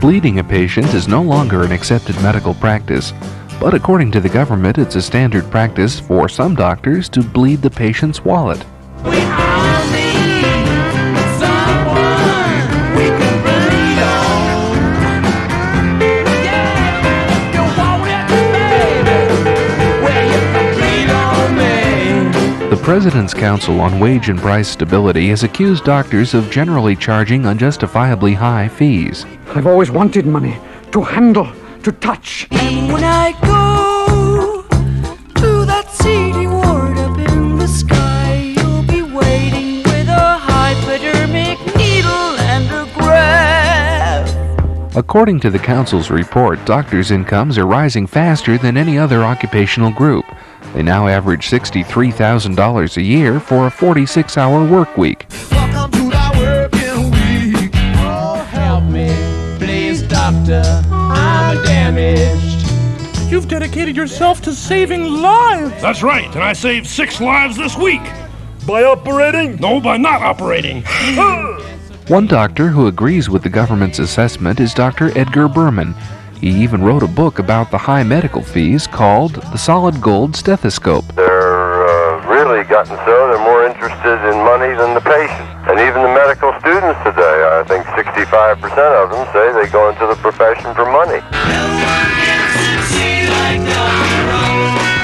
Bleeding a patient is no longer an accepted medical practice, but according to the government, it's a standard practice for some doctors to bleed the patient's wallet. The President's Council on Wage and Price Stability has accused doctors of generally charging unjustifiably high fees. I've always wanted money to handle, to touch. And when I go to that city ward up in the sky, you'll be waiting with a hypodermic needle and a graft. According to the Council's report, doctors' incomes are rising faster than any other occupational group. They now average $63,000 a year for a 46-hour work week. Welcome to the working week. Oh, help me, please, doctor. I'm damaged. You've dedicated yourself to saving lives. That's right, and I saved 6 lives this week. By operating? No, by not operating. One doctor who agrees with the government's assessment is Dr. Edgar Berman. He even wrote a book about the high medical fees called The Solid Gold Stethoscope. They're really gotten so they're more interested in money than the patient. And even the medical students today, I think 65% of them say they go into the profession for money.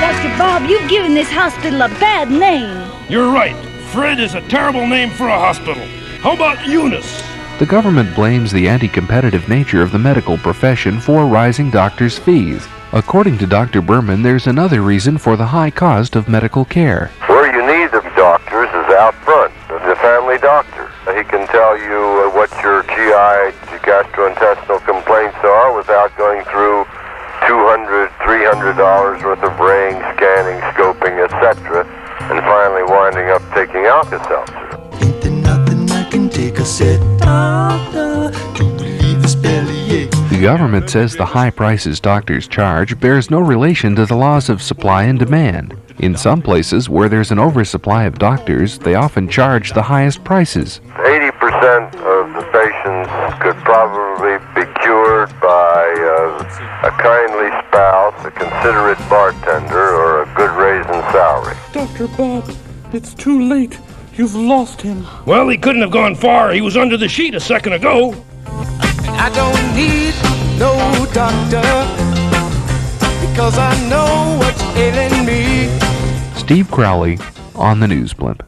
Dr. Bob, you've given this hospital a bad name. You're right. Fred is a terrible name for a hospital. How about Eunice? The government blames the anti-competitive nature of the medical profession for rising doctors' fees. According to Dr. Berman, there's another reason for the high cost of medical care. Where you need the doctors is out front, the family doctor. He can tell you what your GI, gastrointestinal complaints are without going through $200, $300 worth of weighing, scanning, scoping, etc., and finally winding up taking Alka-Seltzer. Ain't there nothing I can take a set doctor to relieve this bellyache? The government says the high prices doctors charge bears no relation to the laws of supply and demand. In some places where there's an oversupply of doctors, they often charge the highest prices. 80% of the patients could probably be cured by a kindly spouse, a considerate bartender, or a good raise in salary. Dr. Bob, it's too late. You've lost him. Well, he couldn't have gone far. He was under the sheet a second ago. I don't need no doctor because I know what's ailing me. Steve Crowley on the News Blimp.